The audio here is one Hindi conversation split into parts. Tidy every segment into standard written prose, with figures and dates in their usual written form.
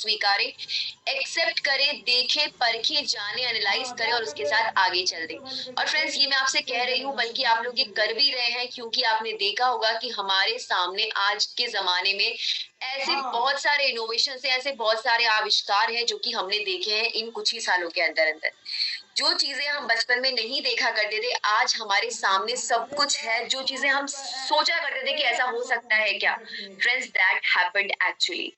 स्वीकारे, एक्सेप्ट करे, देखे, परखे, जाने, एनालाइज करे और उसके साथ आगे चल दे। और फ्रेंड्स, ये मैं आपसे कह रही हूँ, बल्कि आप लोग ये कर भी रहे हैं, क्योंकि आपने देखा होगा कि हमारे सामने आज के जमाने में ऐसे बहुत सारे इनोवेशन है, ऐसे बहुत सारे आविष्कार हैं जो कि हमने देखे हैं इन कुछ ही सालों के अंदर अंदर। जो चीजें हम बचपन में नहीं देखा करते थे, आज हमारे सामने सब कुछ है। जो चीजें हम सोचा करते थे कि ऐसा हो सकता है क्या, फ्रेंड्स, दैट हैपेंड एक्चुअली।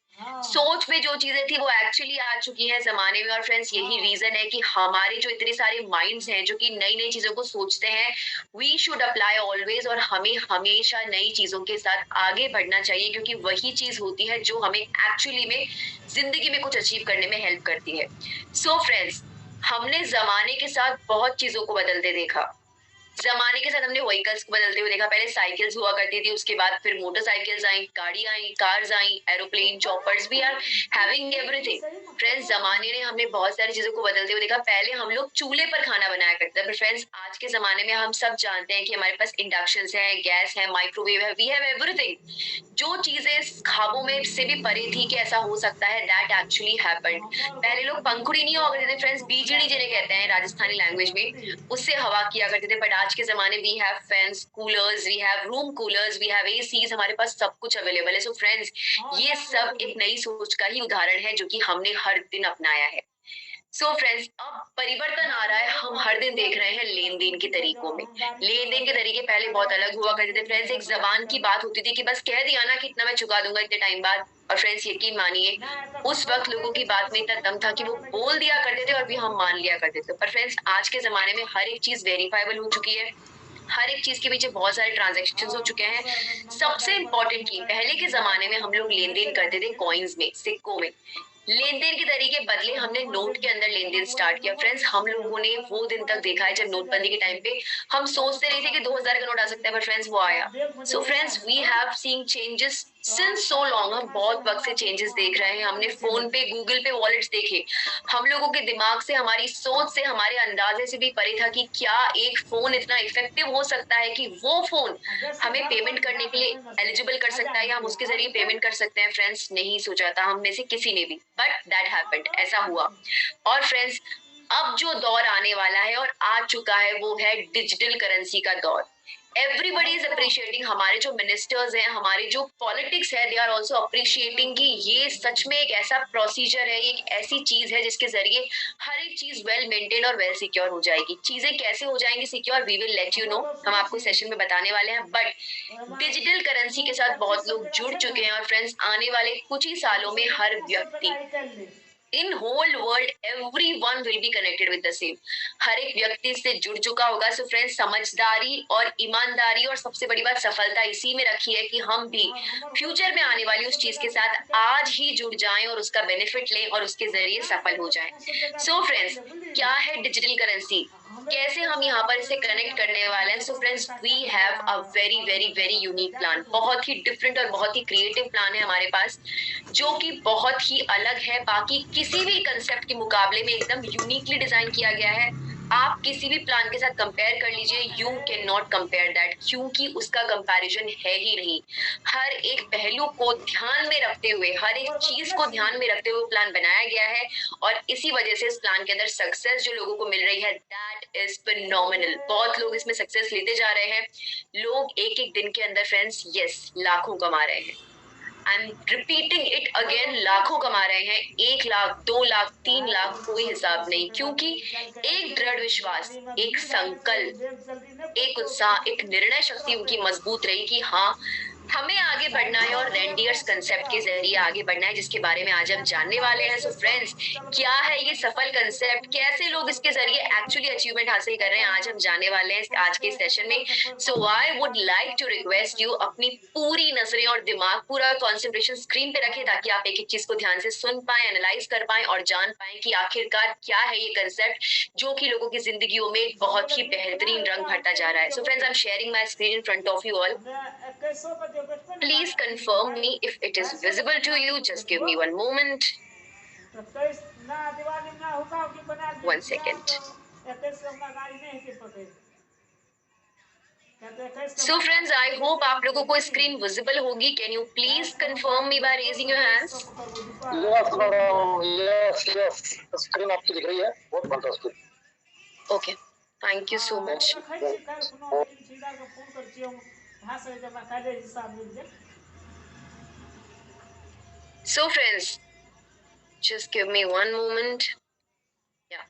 सोच में जो चीजें थी वो एक्चुअली आ चुकी है जमाने में। और फ्रेंड्स, यही रीजन है कि हमारे जो इतने सारे माइंड्स हैं जो कि नई नई चीजों को सोचते हैं, वी शुड अप्लाई ऑलवेज। और हमें हमेशा नई चीजों के साथ आगे बढ़ना चाहिए, क्योंकि वही चीज होती है जो हमें एक्चुअली में जिंदगी में कुछ अचीव करने में हेल्प करती है। सो फ्रेंड्स, हमने जमाने के साथ बहुत चीजों को बदलते देखा। जमाने के साथ हमने व्हीकल्स को बदलते हुए देखा। पहले साइकिल्स हुआ करती थी, उसके बाद फिर मोटरसाइकिल्स आई, गाड़ी आई, कार्स आई, aeroplane, choppers, we are having everything. Friends, जमाने ने हमें बहुत सारी चीजों को बदलते हुए देखा। पहले हम लोग चूल्हे पर खाना बनाया करते थे, पर फ्रेंड्स आज के जमाने में हम सब जानते हैं कि हमारे पास इंडक्शन है, गैस है, माइक्रोवेव है, वी हैव एवरीथिंग। जो चीजें ख्वाबों में से भी परे थी कि ऐसा हो सकता है, दैट एक्चुअली हैपेंड। पहले लोग पंखुड़ी नहीं हुआ करते थे फ्रेंड्स, बीजड़ी जिन्हें कहते हैं राजस्थानी लैंग्वेज में, उससे हवा किया करते थे। बट आज के जमाने we have fans, coolers, we have room coolers, we have ACs, हमारे पास सब कुछ अवेलेबल है। सो फ्रेंड्स, ये सब एक नई सोच का ही उदाहरण है जो कि हमने हर दिन अपनाया है। सो फ्रेंड्स, अब परिवर्तन आ रहा है। हम हर दिन देख रहे हैं लेन देन के तरीकों में। लेन देन के तरीके पहले बहुत अलग हुआ करते थे फ्रेंड्स। एक जबान की बात होती थी कि बस कह दिया ना कि इतना मैं चुका दूंगा इतने टाइम बाद। और फ्रेंड्स, यकीन मानिए, उस वक्त लोगों की बात में इतना दम था कि वो बोल दिया करते थे और भी हम मान लिया करते थे। पर फ्रेंड्स, आज के जमाने में हर एक चीज वेरीफाइबल हो चुकी है। हर एक चीज के पीछे बहुत सारे ट्रांजेक्शन हो चुके हैं। सबसे इम्पोर्टेंटली, पहले के जमाने में हम लोग लेन देन करते थे कॉइन्स में, सिक्कों में। लेन देन के तरीके बदले, हमने नोट के अंदर लेन देन स्टार्ट किया। फ्रेंड्स, हम लोगों ने वो दिन तक देखा है जब नोटबंदी के टाइम पे हम सोचते नहीं थे कि 2000 का नोट आ सकता है, पर फ्रेंड्स वो आया। So friends, we have seen changes since so long. हम बहुत वक्त से चेंजेस देख रहे हैं। हमने फोन पे, गूगल पे वॉलेट्स देखे। हम लोगों के दिमाग से, हमारी सोच से, हमारे अंदाजे से भी परे था कि क्या एक फोन इतना इफेक्टिव हो सकता है कि वो फोन हमें पेमेंट करने के लिए एलिजिबल कर सकता है या हम उसके जरिए पेमेंट कर सकते हैं। फ्रेंड्स, नहीं सोचा था हम में से किसी ने भी, बट दैट हैपेंड, ऐसा हुआ। और फ्रेंड्स, अब जो दौर आने वाला है और आ चुका है, वो है डिजिटल करेंसी का दौर। Everybody is appreciating. हमारे जो मिनिस्टर्स हैं, हमारे जो पॉलिटिक्स है, दे आर ऑल्सो अप्रिशिएटिंग कि ये सच में एक ऐसा प्रोसीजर है, एक ऐसी चीज है जिसके जरिए हर एक चीज वेल मेंटेन और वेल सिक्योर हो जाएगी। चीजें कैसे हो जाएंगी secure, we will let you know, हम आपको सेशन में बताने वाले हैं। बट डिजिटल करेंसी के साथ बहुत लोग जुड़ चुके हैं। और फ्रेंड्स, आने वाले कुछ ही सालों में हर व्यक्ति in whole world, everyone will be connected with the same. हर एक व्यक्ति इससे जुड़ चुका होगा। सो फ्रेंड्स, समझदारी और ईमानदारी और सबसे बड़ी बात सफलता इसी में रखी है कि हम भी फ्यूचर में आने वाली उस चीज के साथ आज ही जुड़ जाएं और उसका बेनिफिट लें और उसके जरिए सफल हो जाएं। सो फ्रेंड्स, क्या है डिजिटल करेंसी, कैसे हम यहाँ पर इसे कनेक्ट करने वाले हैं? So friends, we have a very very very unique plan. बहुत ही डिफरेंट और बहुत ही क्रिएटिव प्लान है हमारे पास, जो कि बहुत ही अलग है, बाकी किसी भी कंसेप्ट के मुकाबले में एकदम यूनिकली डिजाइन किया गया है। आप किसी भी प्लान के साथ कंपेयर कर लीजिए, you can not compare that, क्योंकि उसका कंपैरिजन है ही नहीं। हर एक पहलू को ध्यान में रखते हुए, हर एक चीज को ध्यान में रखते हुए प्लान बनाया गया है। और इसी वजह से इस प्लान के अंदर सक्सेस जो लोगों को मिल रही है, दैट इज फिनोमिनल। बहुत लोग इसमें सक्सेस लेते जा रहे हैं। लोग एक एक दिन के अंदर फ्रेंड्स, यस, लाखों कमा रहे हैं। I am repeating it again, लाखों कमा रहे हैं। 1 लाख, 2 लाख, 3 लाख, कोई हिसाब नहीं, क्योंकि एक दृढ़ विश्वास, एक संकल्प, एक उत्साह, एक निर्णय शक्ति उनकी मजबूत रही कि हाँ, हमें आगे बढ़ना है और रेंडियर्स कंसेप्ट के जरिए आगे बढ़ना है, जिसके बारे में आज हम जानने वाले हैं। सो फ्रेंड्स, क्या है ये सफल कंसेप्ट, कैसे लोग इसके जरिए एक्चुअली अचीवमेंट हासिल कर रहे हैं, आज हम जानने वाले हैं आज के सेशन में। So I would like to request you, अपनी पूरी नजरें और दिमाग, पूरा कॉन्सेंट्रेशन स्क्रीन पे रखें, ताकि आप एक एक चीज को ध्यान से सुन पाए, एनालाइज कर पाए और जान पाए कि आखिरकार क्या है ये कंसेप्ट जो कि लोगों की जिंदगियों में बहुत ही बेहतरीन रंग भरता जा रहा है। So friends, I am sharing my screen in front of you all. Please confirm me if it is visible to you. Just give me one moment. 1 second. So friends, I hope आप लोगों को स्क्रीन विजिबल होगी. Can you please confirm me by raising your hands? Yes madam, yes yes, screen आपकी दिख रही है, बहुत fantastic. Okay, thank you so much. So friends, just give me one moment. Yeah.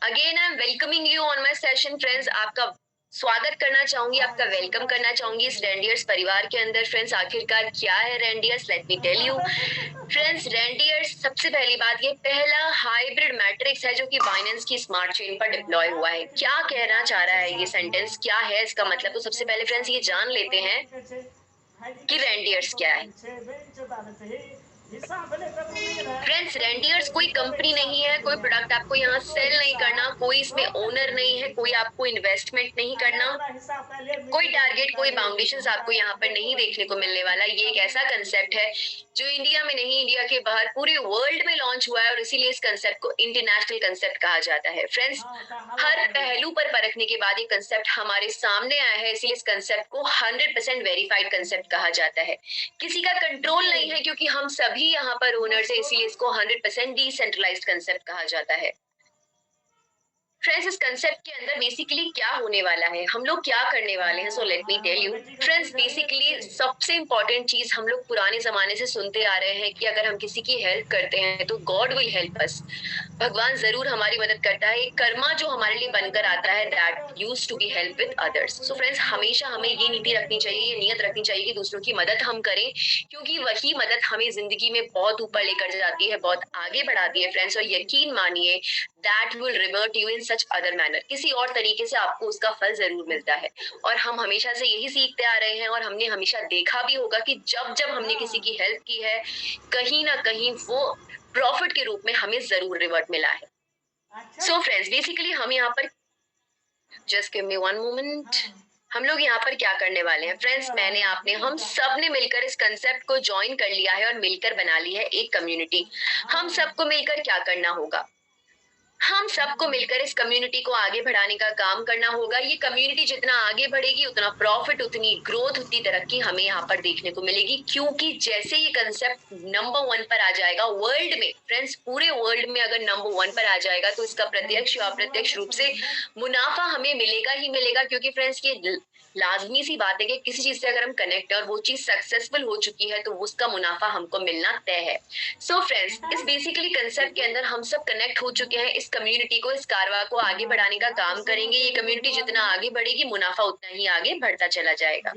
Again, I'm welcoming you on my session, friends. आपका स्वागत करना चाहूंगी, आपका वेलकम करना चाहूंगी इस रेंडियर्स परिवार के अंदर. फ्रेंड्स, आखिरकार क्या है reindeers? Let me tell you. Friends, reindeers सबसे पहली बात, ये पहला हाइब्रिड मैट्रिक्स है जो कि बाइनेंस की स्मार्ट चेन पर डिप्लॉय हुआ है. क्या कहना चाह रहा है ये सेंटेंस, क्या है इसका मतलब? तो सबसे पहले फ्रेंड्स ये जान लेते हैं कि रेंडियर्स क्या है. फ्रेंड्स, रेंडियर्स कोई कंपनी नहीं है, कोई प्रोडक्ट आपको यहाँ सेल नहीं करना, कोई इसमें ओनर नहीं है, कोई आपको इन्वेस्टमेंट नहीं करना, कोई टारगेट, कोई बाउंडेशंस आपको यहाँ पर नहीं देखने को मिलने वाला. ये एक ऐसा कंसेप्ट है जो इंडिया में नहीं, इंडिया के बाहर पूरे वर्ल्ड में लॉन्च हुआ है और इसीलिए इस कंसेप्ट को इंटरनेशनल कंसेप्ट कहा जाता है. फ्रेंड्स, हर पहलू पर परखने के बाद ये कंसेप्ट हमारे सामने आया है, इसीलिए इस कंसेप्ट को 100% वेरीफाइड कंसेप्ट कहा जाता है. किसी का कंट्रोल नहीं है क्योंकि हम सभी यहाँ पर ओनर्स है, इसीलिए इसको 100% डिसेंट्रलाइज्ड कंसेप्ट कहा जाता है. फ्रेंड्स, इस कंसेप्ट के अंदर बेसिकली क्या होने वाला है, हम लोग क्या करने वाले हैं, so let me tell you. Friends, basically सबसे इंपॉर्टेंट चीज हम लोग पुराने जमाने से सुनते आ रहे हैं कि अगर हम किसी की हेल्प करते हैं तो गॉड विल हेल्प अस, भगवान जरूर हमारी मदद करता है. एक कर्मा जो हमारे लिए बनकर आता है, that used to be help with others. So friends, हमेशा हमें ये नीति रखनी चाहिए, ये नियत रखनी चाहिए कि दूसरों की मदद हम करें, क्योंकि वही मदद हमें जिंदगी में बहुत ऊपर लेकर जाती है, बहुत आगे बढ़ाती है. फ्रेंड्स, और यकीन मानिए, that will revert you in such other manner, किसी और तरीके से आपको उसका फल जरूर मिलता है. और हम हमेशा से यही सीखते आ रहे हैं और हमने हमेशा देखा भी होगा कि जब जब हमने किसी की हेल्प की है, कहीं ना कहीं वो प्रॉफिट के रूप में हमें जरूर रिवर्ट मिला है. सो फ्रेंड्स, बेसिकली हम यहाँ पर, just give me one moment, हम लोग यहाँ पर क्या करने वाले हैं फ्रेंड्स, मैंने, आपने, हम सब ने मिलकर इस कंसेप्ट को ज्वाइन कर लिया है और मिलकर बना ली है एक कम्युनिटी. हम सबको मिलकर क्या करना होगा, हम सबको मिलकर इस कम्युनिटी को आगे बढ़ाने का काम करना होगा. ये कम्युनिटी जितना आगे बढ़ेगी उतना प्रॉफिट, उतनी ग्रोथ, उतनी तरक्की हमें यहाँ पर देखने को मिलेगी, क्योंकि जैसे ये कंसेप्ट नंबर 1 पर आ जाएगा वर्ल्ड में, फ्रेंड्स पूरे वर्ल्ड में अगर नंबर 1 पर आ जाएगा तो इसका प्रत्यक्ष या अप्रत्यक्ष रूप से मुनाफा हमें मिलेगा ही मिलेगा. क्योंकि फ्रेंड्स, ये लाजमी सी बात है कि किसी चीज से अगर हम कनेक्ट है और वो चीज सक्सेसफुल हो चुकी है तो उसका मुनाफा हमको मिलना तय है. सो फ्रेंड्स, इस बेसिकली कंसेप्ट के अंदर हम सब कनेक्ट हो चुके हैं. इस कम्युनिटी को, इस कारवा को आगे बढ़ाने का काम करेंगे. ये कम्युनिटी जितना आगे बढ़ेगी, मुनाफा उतना ही आगे बढ़ता चला जाएगा.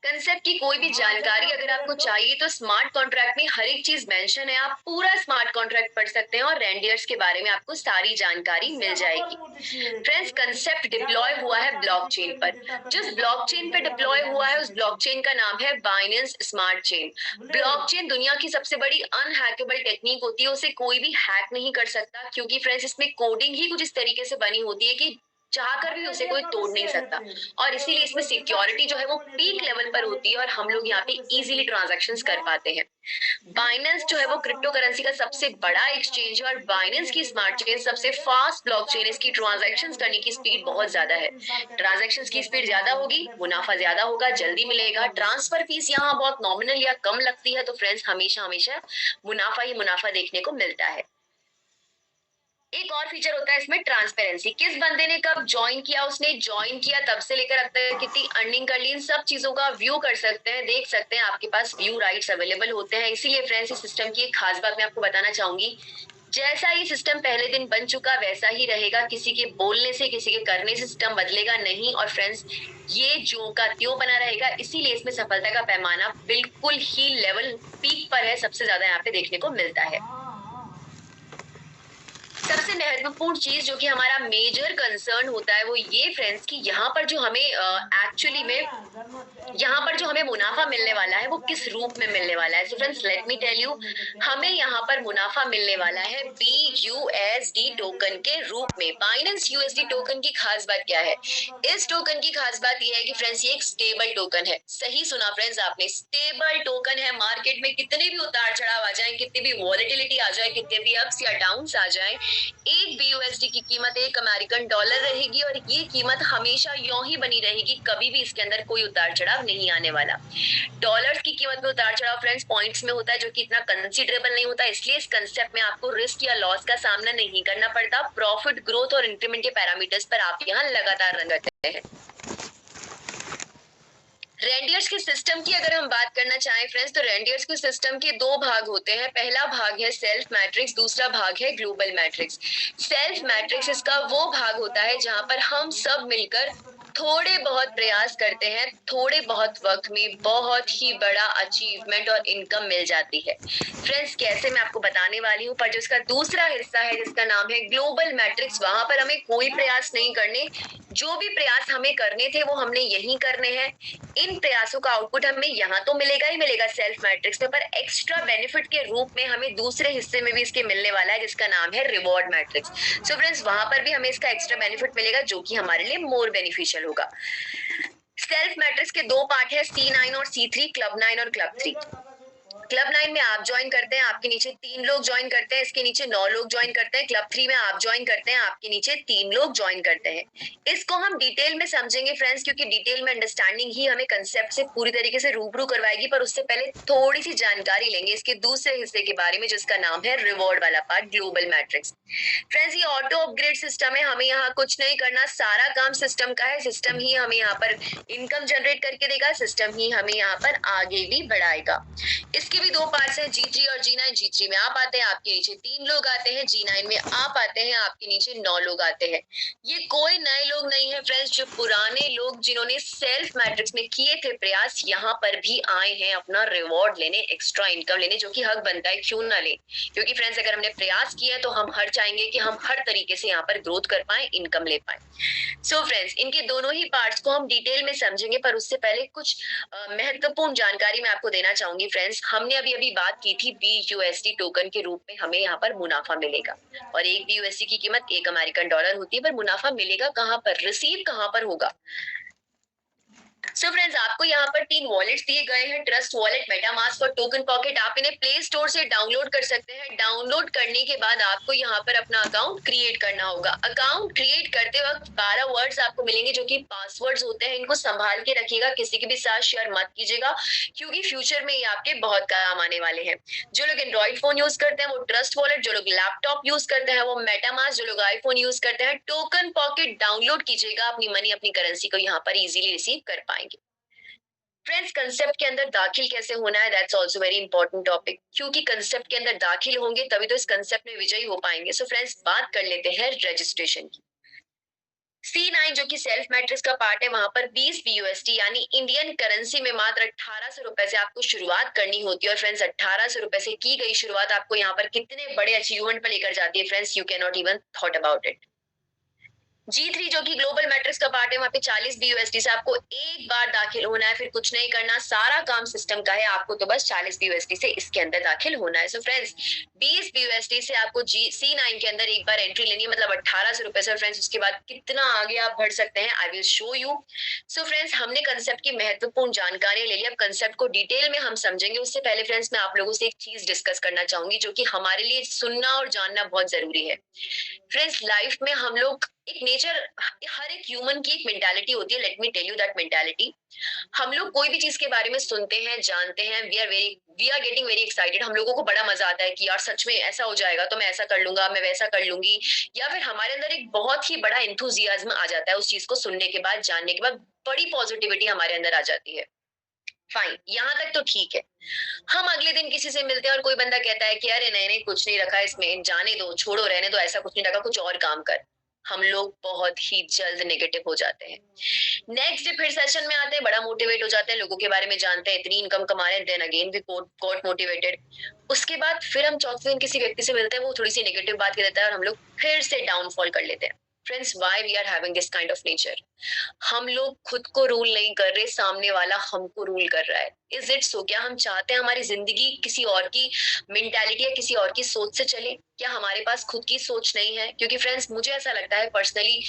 कंसेप्ट की कोई भी जानकारी अगर आपको चाहिए तो स्मार्ट कॉन्ट्रैक्ट में हर एक चीज मेंशन है, आप पूरा स्मार्ट कॉन्ट्रैक्ट पढ़ सकते हैं और रेंडियर्स के बारे में आपको सारी जानकारी मिल जाएगी. फ्रेंड्स, कंसेप्ट डिप्लॉय हुआ है ब्लॉकचेन पर. जिस ब्लॉकचेन पे डिप्लॉय हुआ है उस ब्लॉकचेन का नाम है बाइनेंस स्मार्ट चेन. ब्लॉकचेन दुनिया की सबसे बड़ी अनहैकेबल टेक्निक होती है, उसे कोई भी हैक नहीं कर सकता, क्योंकि फ्रेंड्स इसमें कोडिंग ही कुछ इस तरीके से बनी होती है कि चाहकर भी उसे कोई तोड़ नहीं सकता. और इसीलिए इसमें सिक्योरिटी जो है वो पीक लेवल पर होती है और हम लोग यहाँ पे इजीली ट्रांजैक्शंस कर पाते हैं. बाइनेंस जो है वो क्रिप्टो करेंसी का सबसे बड़ा एक्सचेंज है और बाइनेंस की स्मार्ट चेन सबसे फास्ट ब्लॉकचेन. इसकी ट्रांजैक्शंस करने की स्पीड बहुत ज्यादा है. ट्रांजैक्शंस की स्पीड ज्यादा होगी, मुनाफा ज्यादा होगा, जल्दी मिलेगा. ट्रांसफर फीस यहाँ बहुत नॉमिनल या कम लगती है, तो फ्रेंड्स हमेशा हमेशा मुनाफा ही मुनाफा देखने को मिलता है. एक और फीचर होता है इसमें ट्रांसपेरेंसी. किस बंदे ने कब ज्वाइन किया, उसने ज्वाइन किया तब से लेकर अब तक कितनी अर्निंग कर ली, इन सब चीजों का व्यू कर सकते हैं, देख सकते हैं. आपके पास व्यू राइट्स अवेलेबल होते हैं. इसीलिए फ्रेंड्स, इस सिस्टम की एक खास बात मैं आपको बताना चाहूंगी, जैसा ये सिस्टम पहले दिन बन चुका वैसा ही रहेगा. किसी के बोलने से, किसी के करने से सिस्टम बदलेगा नहीं. और फ्रेंड्स, ये जो का त्यों बना रहेगा, इसीलिए इसमें सफलता का पैमाना बिल्कुल ही लेवल पीक पर है, सबसे ज्यादा यहाँ पे देखने को मिलता है. सबसे महत्वपूर्ण चीज जो कि हमारा मेजर कंसर्न होता है वो ये फ्रेंड्स कि यहाँ पर जो हमें एक्चुअली में यहाँ पर जो हमें मुनाफा मिलने वाला है वो किस रूप में मिलने वाला है. So friends, let me tell you, हमें यहाँ पर मुनाफा मिलने वाला है BUSD टोकन के रूप में. बाइनेंस USD टोकन की खास बात क्या है? इस टोकन की खास बात यह है कि फ्रेंड्स ये एक स्टेबल टोकन है. सही सुना फ्रेंड्स आपने, स्टेबल टोकन है. मार्केट में कितने भी उतार चढ़ाव आ जाए, कितनी भी वॉलेटिलिटी आ जाए, कितने भी अप्स या डाउन्स आ जाए, एक BUSD की कीमत $1 रहेगी और ये कीमत हमेशा यूं ही बनी रहेगी, कभी भी इसके अंदर कोई उतार चढ़ाव नहीं आने वाला। डॉलर्स की कीमत में उतार चढ़ाव फ्रेंड्स पॉइंट्स में होता है, जो कि इतना कंसिडरेबल नहीं होता, इसलिए इस कंसेप्ट में आपको रिस्क या लॉस का सामना नहीं करना पड़ता। प्रॉफिट, ग्रोथ और इंक्रीमेंट के पैरामीटर्स पर आप यहाँ लगातार रन करते हैं। रेंडियर्स के सिस्टम की अगर हम बात करना चाहें फ्रेंड्स, तो रेंडियर्स के सिस्टम के दो भाग होते हैं। पहला भाग है सेल्फ मैट्रिक्स, दूसरा भाग है ग्लोबल मैट्रिक्स। सेल्फ मैट्रिक्स इसका वो भाग होता है जहां पर हम सब मिलकर थोड़े बहुत प्रयास करते हैं, थोड़े बहुत वक्त में बहुत ही बड़ा अचीवमेंट और इनकम मिल जाती है। फ्रेंड्स कैसे, मैं आपको बताने वाली हूँ। पर जो इसका दूसरा हिस्सा है जिसका नाम है ग्लोबल मैट्रिक्स, वहां पर हमें कोई प्रयास नहीं करने, जो भी प्रयास हमें करने थे वो हमने यही करने हैं। इन प्रयासों का आउटपुट हमें यहाँ तो मिलेगा ही मिलेगा सेल्फ मैट्रिक्स में, पर एक्स्ट्रा बेनिफिट के रूप में हमें दूसरे हिस्से में भी इसके मिलने वाला है जिसका नाम है रिवॉर्ड मैट्रिक्स। सो फ्रेंड्स वहां पर भी हमें इसका एक्स्ट्रा बेनिफिट मिलेगा जो कि हमारे लिए मोर बेनिफिशियल होगा। सेल्फ मैट्रिक्स के दो पार्ट है, C9 और C3, क्लब 9 और क्लब 3। क्लब 9 में आप ज्वाइन करते हैं, आपके नीचे 3 लोग ज्वाइन करते हैं, इसके नीचे 9 लोग ज्वाइन करते हैं। क्लब 3 में आप ज्वाइन करते हैं, आपके नीचे 3 लोग ज्वाइन करते हैं। इसको हम डिटेल में समझेंगे फ्रेंड्स, क्योंकि डिटेल में अंडरस्टैंडिंग ही हमें कंसेप्ट से पूरी तरीके से रूबरू करवाएगी। पर उससे पहले थोड़ी सी जानकारी लेंगे इसके दूसरे हिस्से के बारे में जिसका नाम है रिवॉर्ड वाला पार्ट, ग्लोबल मैट्रिक्स। फ्रेंड्स ये ऑटो अपग्रेड सिस्टम है, हमें यहाँ कुछ नहीं करना, सारा काम सिस्टम का है। सिस्टम ही हमें यहाँ पर इनकम जनरेट करके देगा, सिस्टम ही हमें यहाँ पर आगे भी बढ़ाएगा। इसके भी दो पार्ट्स हैं, G3 और G9। G3 में आप आते हैं, आपके नीचे 3 लोग आते हैं। G9 में आप आते हैं, आपके नीचे 9 लोग आते हैं। ये कोई नए लोग नहीं है फ्रेंड्स, जो पुराने लोग जिन्होंने सेल्फ मैट्रिक्स में किए थे प्रयास, यहाँ पर भी आए हैं अपना रिवॉर्ड लेने, एक्स्ट्रा इनकम लेने, जो कि हक बनता है, क्यों ना ले। क्योंकि फ्रेंड्स अगर हमने प्रयास किया तो हम हर चाहेंगे कि हम हर तरीके से यहाँ पर ग्रोथ कर पाए, इनकम ले पाए। सो फ्रेंड्स इनके दोनों ही पार्ट्स को हम डिटेल में समझेंगे, पर उससे पहले कुछ महत्वपूर्ण जानकारी मैं आपको देना चाहूंगी फ्रेंड्स। हमने अभी अभी बात की थी BUSD टोकन के रूप में हमें यहाँ पर मुनाफा मिलेगा, और एक BUSD की कीमत $1 होती है। पर मुनाफा मिलेगा कहाँ पर, रिसीव कहाँ पर होगा। सो फ्रेंड्स आपको यहाँ पर 3 वॉलेट्स दिए गए हैं, ट्रस्ट वॉलेट, मेटामास्क और टोकन पॉकेट। आप इन्हें प्ले स्टोर से डाउनलोड कर सकते हैं। डाउनलोड करने के बाद आपको यहाँ पर अपना अकाउंट क्रिएट करना होगा। अकाउंट क्रिएट करते वक्त 12 वर्ड्स आपको मिलेंगे जो कि पासवर्ड्स होते हैं। इनको संभाल के रखिएगा, किसी के भी साथ शेयर मत कीजिएगा, क्योंकि फ्यूचर में ये आपके बहुत काम आने वाले हैं। जो लोग एंड्रॉइड फोन यूज करते हैं वो ट्रस्ट वॉलेट, जो लोग लैपटॉप यूज करते हैं वो मेटामास्क, जो लोग आईफोन यूज करते हैं टोकन पॉकेट डाउनलोड कीजिएगा। अपनी मनी, अपनी करेंसी को यहाँ पर इजीली रिसीव कर पाएंगे। फ्रेंड्स कंसेप्ट के अंदर दाखिल कैसे होना है, that's also very important topic, क्योंकि कंसेप्ट के अंदर दाखिल होंगे तभी तो इस कंसेप्ट में विजयी हो पाएंगे। सो फ्रेंड्स बात कर लेते हैं रजिस्ट्रेशन की। C9 जो कि सेल्फ मैट्रिक्स का पार्ट है, वहां पर 20 BUSD यानी इंडियन करेंसी में मात्र 1800 रुपए से आपको शुरुआत करनी होती है। और फ्रेंड्स 1800 रुपए से की गई शुरुआत आपको यहाँ पर कितने बड़े अचीवमेंट पर लेकर जाती है friends, you can not even thought about it. G3 जो कि ग्लोबल मैट्रिक्स का पार्ट है, वहां पे 40 BUSD से आपको एक बार दाखिल होना है, फिर कुछ नहीं करना, सारा काम सिस्टम का है, आपको तो बस 40 BUSD से इसके अंदर दाखिल होना है। सो फ्रेंड्स 20 BUSD से आपको C9 के अंदर एक बार एंट्री लेनी है, मतलब 1800 रुपए से। फ्रेंड्स उसके बाद कितना आगे आप बढ़ सकते हैं, I will show you. So friends हमने कंसेप्ट की महत्वपूर्ण जानकारी ले ली, अब कंसेप्ट को डिटेल में हम समझेंगे। उससे पहले फ्रेंड्स मैं आप लोगों से एक चीज डिस्कस करना चाहूंगी जो कि हमारे लिए सुनना और जानना बहुत जरूरी है। फ्रेंड्स लाइफ में हम लोग एक नेचर, हर एक ह्यूमन की एक मेंटालिटी होती है। Let me tell you that mentality. हम लोग कोई भी चीज के बारे में सुनते हैं, जानते हैं, we are getting very excited. हम लोगों को बड़ा मजा आता है कि यार सच में ऐसा हो जाएगा तो मैं ऐसा कर लूंगा, मैं वैसा कर लूंगी। या फिर हमारे अंदर एक बहुत ही बड़ा एंथुजियाज्म आ जाता है उस चीज को सुनने के बाद, जानने के बाद बड़ी पॉजिटिविटी हमारे अंदर आ जाती है। फाइन, यहाँ तक तो ठीक है। हम अगले दिन किसी से मिलते हैं और कोई बंदा कहता है कि अरे नहीं नहीं कुछ नहीं रखा इसमें, जाने दो, छोड़ो, रहने दो, ऐसा कुछ नहीं रखा, कुछ और काम कर। हम लोग बहुत ही जल्द नेगेटिव हो जाते हैं। नेक्स्ट डे फिर सेशन में आते हैं, बड़ा मोटिवेट हो जाते हैं, लोगों के बारे में जानते हैं, इतनी इनकम कमा रहे हैं, then again we got motivated. उसके बाद फिर हम चौथे दिन किसी व्यक्ति से मिलते हैं, वो थोड़ी सी नेगेटिव बात कर देता है और हम लोग फिर से डाउनफॉल कर लेते हैं। Friends why we are having this kind of nature? हम लोग खुद को रूल नहीं कर रहे, सामने वाला हमको रूल कर रहा है। Is it so? क्या हम चाहते हैं हमारी जिंदगी किसी और की मेंटालिटी या किसी और की सोच से चले? क्या हमारे पास खुद की सोच नहीं है? क्योंकि फ्रेंड्स मुझे ऐसा लगता है पर्सनली,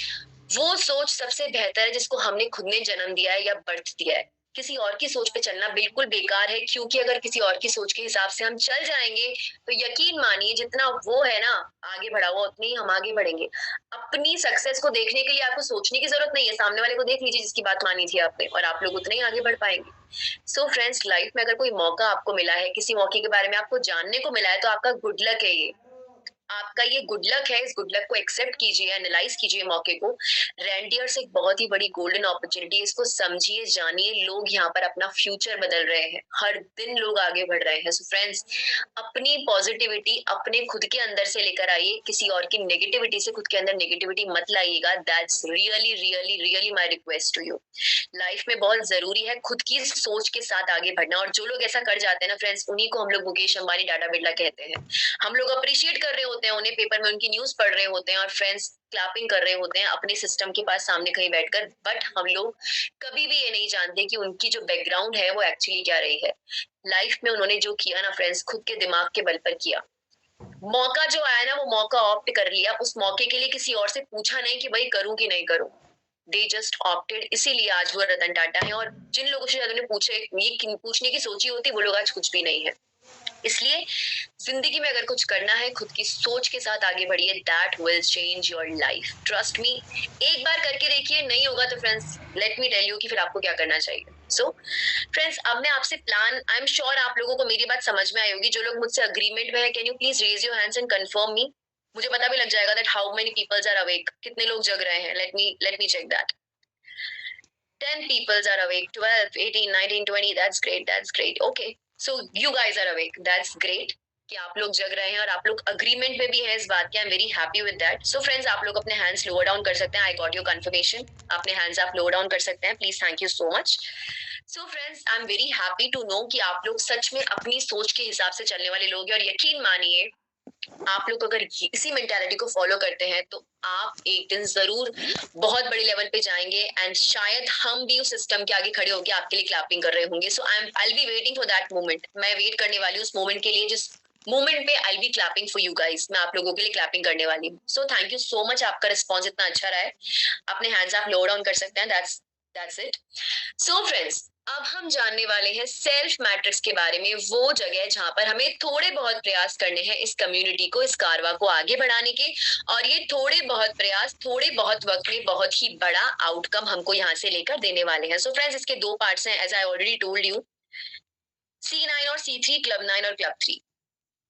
वो सोच सबसे बेहतर है जिसको हमने खुद ने जन्म दिया है या बर्थ दिया है। किसी और की सोच पे चलना बिल्कुल बेकार है, क्योंकि अगर किसी और की सोच के हिसाब से हम चल जाएंगे तो यकीन मानिए जितना वो है ना आगे बढ़ा हुआ, उतने ही हम आगे बढ़ेंगे। अपनी सक्सेस को देखने के लिए आपको सोचने की जरूरत नहीं है, सामने वाले को देख लीजिए जिसकी बात मानी थी आपने, और आप लोग उतने ही आगे बढ़ पाएंगे। सो फ्रेंड्स, लाइफ में अगर कोई मौका आपको मिला है, किसी मौके के बारे में आपको जानने को मिला है, तो आपका गुड लक है ये, आपका ये गुड लक है। इस गुड लक को एक्सेप्ट कीजिए, एनालाइज कीजिए मौके को। रेंडियर्स एक बहुत ही बड़ी गोल्डन अपॉर्चुनिटी, इसको समझिए, जानिए। लोग यहाँ पर अपना फ्यूचर बदल रहे हैं, हर दिन लोग आगे बढ़ रहे हैं। सो फ्रेंड्स, अपनी पॉजिटिविटी अपने खुद के अंदर से लेकर आइए, किसी और की नेगेटिविटी से खुद के अंदर नेगेटिविटी मत लाइएगा। That's really really really my request to you. Life में बहुत जरूरी है खुद की सोच के साथ आगे बढ़ना, और जो लोग ऐसा कर जाते हैं ना फ्रेंड्स, उन्हीं को हम लोग मुकेश अंबानी, टाटा बिरला कहते हैं। हम लोग अप्रिशिएट कर रहे होते हैं उन्हें, पेपर में उनकी न्यूज पढ़ रहे होते हैं, और फ्रेंड्स क्लैपिंग कर रहे होते हैं अपने सिस्टम के पास सामने कहीं बैठकर, बट हम लोग कभी भी ये नहीं जानते कि उनकी जो बैकग्राउंड है वो एक्चुअली क्या रही है। लाइफ में उन्होंने जो किया ना फ्रेंड्स, खुद के दिमाग के बल पर किया। मौका जो आया ना, वो मौका ऑप्ट कर लिया, उस मौके के लिए किसी और से पूछा नहीं कि भाई करूं कि नहीं करूं। दे जस्ट ऑप्टेड, इसीलिए आज वो रतन टाटा है। और जिन लोगों से उन्होंने पूछे, ये पूछने की सोची होती, वो लोग आज कुछ भी नहीं है। इसलिए जिंदगी में अगर कुछ करना है, खुद की सोच के साथ आगे बढ़िए। That will change your life, trust me. एक बार करके देखिए, नहीं होगा तो friends let me tell you कि फिर आपको क्या करना चाहिए। सो फ्रेंड्स, अब मैं आपसे प्लान, आई एम श्योर आप लोगों को मेरी बात समझ में आई होगी। जो लोग मुझसे अग्रीमेंट में है, can you please raise your hands and confirm me. मुझे पता भी लग जाएगा that how many peoples are awake, कितने लोग जग रहे हैं। Let me check that. 10 people are awake, 12, 18, 19, 20. That's great. That's great. Okay. So you guys are awake. That's great. कि आप लोग जग रहे हैं और आप लोग अग्रीमेंट में भी है इस बात के। I am very happy with that. So friends, आप लोग अपने हैंड्स लोअर डाउन कर सकते हैं। I got your confirmation. अपने हैंड्स आप लोअर डाउन कर सकते हैं please. Thank you so much. So friends, I am very happy to know कि आप लोग सच में अपनी सोच के हिसाब से चलने वाले लोग हैं, और यकीन मानिए आप लोग अगर इसी मेंटालिटी को फॉलो करते हैं तो आप एक दिन जरूर बहुत बड़े लेवल पे जाएंगे, एंड शायद हम भी उस सिस्टम के आगे खड़े होकर आपके लिए क्लैपिंग कर रहे होंगे। So I be waiting for that moment. मैं वेट करने वाली हूँ उस मोमेंट के लिए, जिस मोमेंट पे I be clapping for you guys. मैं आप लोगों के लिए क्लैपिंग करने वाली हूँ। So thank you so much, आपका रिस्पॉन्स इतना अच्छा रहा है। अपने हैंड्स आप लोअर डाउन कर सकते हैं। That's it. सो फ्रेंड्स, अब हम जानने वाले हैं सेल्फ मैट्रिक्स के बारे में, वो जगह जहां पर हमें थोड़े बहुत प्रयास करने हैं इस कम्युनिटी को, इस कारवा को आगे बढ़ाने के। और ये थोड़े बहुत प्रयास थोड़े बहुत वक्त में बहुत ही बड़ा आउटकम हमको यहाँ से लेकर देने वाले हैं। सो फ्रेंड्स, इसके दो पार्ट्स हैं, as I already told you. C9 और C3, क्लब 9 और क्लब 3।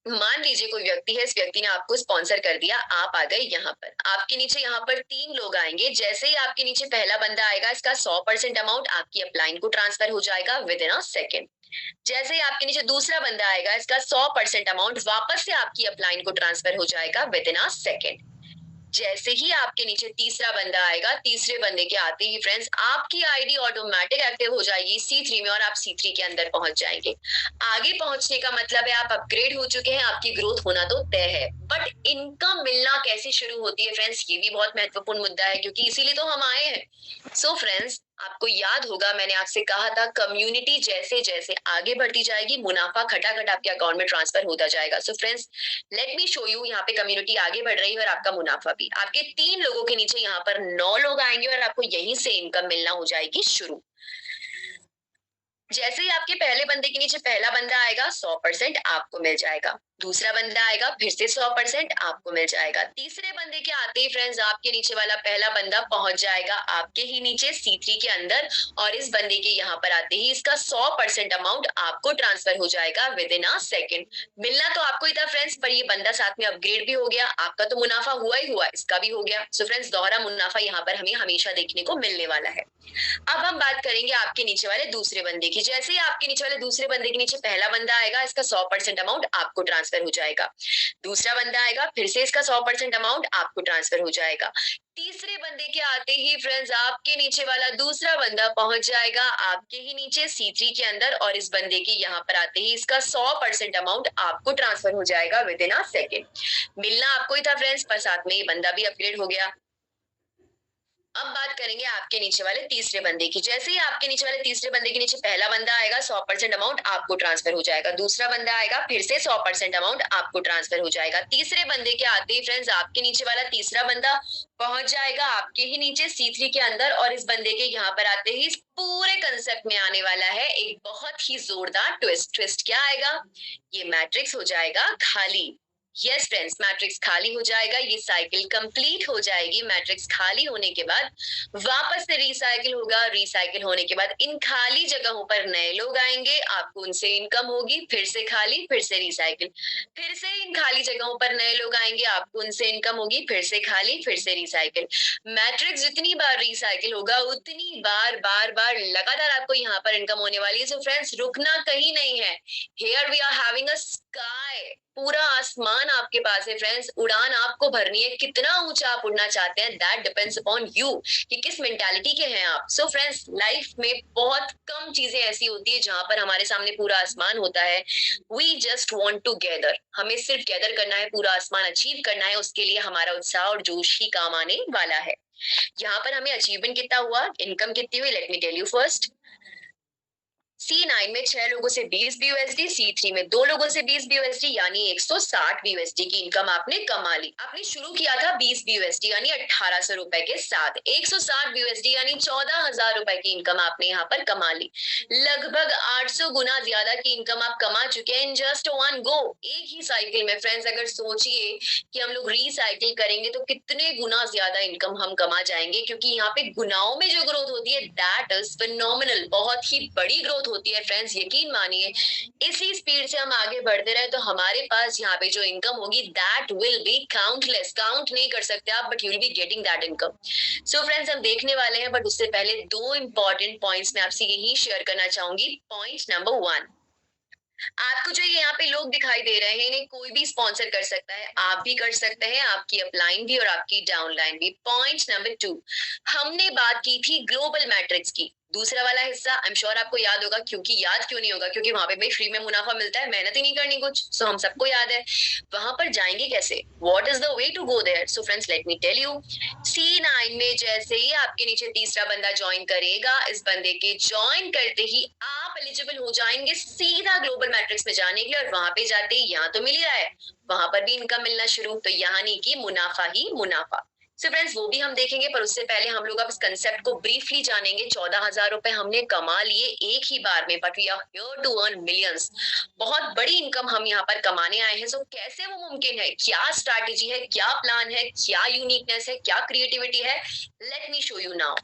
मान लीजिए कोई व्यक्ति है, इस व्यक्ति ने आपको स्पॉन्सर कर दिया, आप आ गए यहाँ पर। आपके नीचे यहाँ पर 3 लोग आएंगे। जैसे ही आपके नीचे पहला बंदा आएगा, इसका 100% अमाउंट आपकी अपलाइन को ट्रांसफर हो जाएगा विद इन अ सेकेंड। जैसे ही आपके नीचे दूसरा बंदा आएगा, इसका 100% अमाउंट वापस से आपकी अपलाइन को ट्रांसफर हो जाएगा विद इन अ सेकेंड। जैसे ही आपके नीचे तीसरा बंदा आएगा, तीसरे बंदे के आते ही फ्रेंड्स आपकी आईडी ऑटोमेटिक एक्टिव हो जाएगी C3 में, और आप C3 के अंदर पहुंच जाएंगे। आगे पहुंचने का मतलब है आप अपग्रेड हो चुके हैं, आपकी ग्रोथ होना तो तय है। बट इनकम मिलना कैसे शुरू होती है फ्रेंड्स, ये भी बहुत महत्वपूर्ण मुद्दा है, क्योंकि इसीलिए तो हम आए हैं। सो फ्रेंड्स, आपको याद होगा मैंने आपसे कहा था, कम्युनिटी जैसे जैसे आगे बढ़ती जाएगी, मुनाफा खटाखट आपके अकाउंट में ट्रांसफर होता जाएगा। सो friends, let me show you. यहाँ पे कम्युनिटी आगे बढ़ रही है और आपका मुनाफा भी। आपके 3 लोगों के नीचे यहाँ पर 9 लोग आएंगे, और आपको यहीं से इनकम मिलना हो जाएगी शुरू। जैसे ही आपके पहले बंदे के नीचे पहला बंदा आएगा, 100% आपको मिल जाएगा। दूसरा बंदा आएगा, फिर से 100% आपको मिल जाएगा। तीसरे बंदे के आते ही फ्रेंड्स आपके नीचे वाला पहला बंदा पहुंच जाएगा आपके ही नीचे C3 के अंदर, और इस बंदे के यहाँ पर आते ही इसका 100% अमाउंट आपको ट्रांसफर हो जाएगा विद इन अ सेकेंड। मिलना तो आपको ही था फ्रेंड्स, पर ये बंदा साथ में अपग्रेड भी हो गया। आपका तो मुनाफा हुआ ही हुआ, इसका भी हो गया। सो फ्रेंड्स, दोहरा मुनाफा यहाँ पर हमें हमेशा देखने को मिलने वाला है। अब हम बात करेंगे आपके नीचे वाले दूसरे बंदे की। जैसे ही आपके नीचे वाले दूसरे बंदे के नीचे पहला बंदा आएगा, इसका 100% अमाउंट आपको ट्रांसफर हो जाएगा। दूसरा बंदा आएगा, फिर से इसका 100% अमाउंट आपको ट्रांसफर हो जाएगा। तीसरे बंदे के आते ही फ्रेंड्स आपके नीचे वाला दूसरा बंदा पहुंच जाएगा आपके ही नीचे C3 के अंदर, और इस बंदे के यहाँ पर आते ही इसका 100% अमाउंट आपको ट्रांसफर हो जाएगा विद इन अ सेकेंड। मिलना आपको ही था फ्रेंड्स, पर साथ में ये बंदा भी अपग्रेड हो गया। अब बात करेंगे आपके नीचे वाले तीसरे बंदे की। जैसे ही आपके नीचे वाले तीसरे बंदे के नीचे पहला बंदा आएगा, 100% अमाउंट आपको ट्रांसफर हो जाएगा। दूसरा बंदा आएगा, फिर से 100% अमाउंट आपको ट्रांसफर हो जाएगा। तीसरे बंदे के आते ही फ्रेंड्स आपके नीचे वाला तीसरा बंदा पहुंच जाएगा आपके ही नीचे C3 के अंदर, और इस बंदे के यहाँ पर आते ही इस पूरे कंसेप्ट में आने वाला है एक बहुत ही जोरदार ट्विस्ट। ट्विस्ट क्या आएगा? ये मैट्रिक्स हो जाएगा खाली। यस फ्रेंड्स, मैट्रिक्स खाली हो जाएगा, ये साइकिल कंप्लीट हो जाएगी। मैट्रिक्स खाली होने के बाद वापस से रिसाइकिल होगा, रिसाइकिल होने के बाद इन खाली जगहों पर नए लोग आएंगे, आपको उनसे इनकम होगी, फिर से खाली, फिर से रिसाइकिल, फिर से इन खाली जगहों पर नए लोग आएंगे, आपको उनसे इनकम होगी, फिर से खाली, फिर से रिसाइकिल। मैट्रिक्स जितनी बार रिसाइकिल होगा उतनी बार बार बार लगातार आपको यहाँ पर इनकम होने वाली है। सो फ्रेंड्स, रुकना कहीं नहीं है। Here we are having a sky, पूरा आसमान आपके पास है फ्रेंड्स, उड़ान आपको भरनी है। कितना ऊंचा आप उड़ना चाहते हैं, दैट डिपेंड्स अपॉन यू, कि किस मेंटालिटी के हैं आप। सो फ्रेंड्स, लाइफ में बहुत कम चीजें ऐसी होती है जहां पर हमारे सामने पूरा आसमान होता है। We just want to gather, हमें सिर्फ गैदर करना है, पूरा आसमान अचीव करना है, उसके लिए हमारा उत्साह और जोश ही काम आने वाला है। यहाँ पर हमें अचीवमेंट कितना हुआ, इनकम कितनी हुई, let me tell you first. C9 में 6 लोगों से 20 BUSD, C3 में 2 लोगों से 20 BUSD, यानी 160 BUSD की इनकम आपने कमा ली। आपने शुरू किया था 20 BUSD यानी 1800 रुपए के साथ, 160 BUSD यानी 14,000 रुपए की इनकम आपने यहाँ पर कमा ली। लगभग 800 गुना ज्यादा की इनकम आप कमा चुके हैं इन जस्ट वन गो, एक ही साइकिल में। फ्रेंड्स, अगर सोचिए कि हम लोग रिसाइकिल करेंगे तो कितने गुना ज्यादा इनकम हम कमा जाएंगे, क्योंकि यहाँ पे गुनाओं में जो ग्रोथ होती है दैट इज फिनोमिनल, बहुत ही बड़ी ग्रोथ होती है फ्रेंड्स, यकीन मानिए। इसी स्पीड से हम आगे बढ़ते रहे तो हमारे पास यहाँ पे जो इनकम होगी that will be countless, count नहीं कर सकते आप, but you will be getting that income. So friends, हम देखने वाले हैं, बट उससे पहले दो इंपॉर्टेंट पॉइंट्स मैं आपसे यही शेयर करना चाहूंगी। पॉइंट नंबर 1, आपको जो यहाँ पे लोग दिखाई दे रहे हैं इन्हें कोई भी स्पॉन्सर कर सकता है, आप भी कर सकते हैं, आपकी अपलाइन भी और आपकी डाउनलाइन भी। पॉइंट नंबर 2, हमने बात की थी ग्लोबल मैट्रिक्स की, दूसरा वाला हिस्सा। आई एम श्योर आपको याद होगा, क्योंकि याद क्यों नहीं होगा, क्योंकि वहां पे भाई फ्री में मुनाफा मिलता है, मेहनत ही नहीं करनी कुछ, सो हम सबको याद है। वहां पर जाएंगे कैसे, what is the way to go there? So friends, let me tell you. C9 में जैसे ही आपके नीचे तीसरा बंदा ज्वाइन करेगा, इस बंदे के ज्वाइन करते ही आप एलिजिबल हो जाएंगे सीधा ग्लोबल मैट्रिक्स में जाने के लिए, और वहां पे जाते ही यहाँ तो मिल ही रहा है, वहां पर भी इनकम मिलना शुरू, तो यानी कि मुनाफा ही मुनाफा। सो फ्रेंड्स, वो भी हम देखेंगे, पर उससे पहले हम लोग अब इस कंसेप्ट को ब्रीफली जानेंगे। 14,000 रुपए हमने कमा लिए एक ही बार में, but we are here to earn millions. बहुत बड़ी इनकम हम यहाँ पर कमाने आए हैं। सो कैसे वो मुमकिन है, क्या स्ट्रैटेजी है, क्या प्लान है, क्या यूनिकनेस है, क्या क्रिएटिविटी है, let me show you now.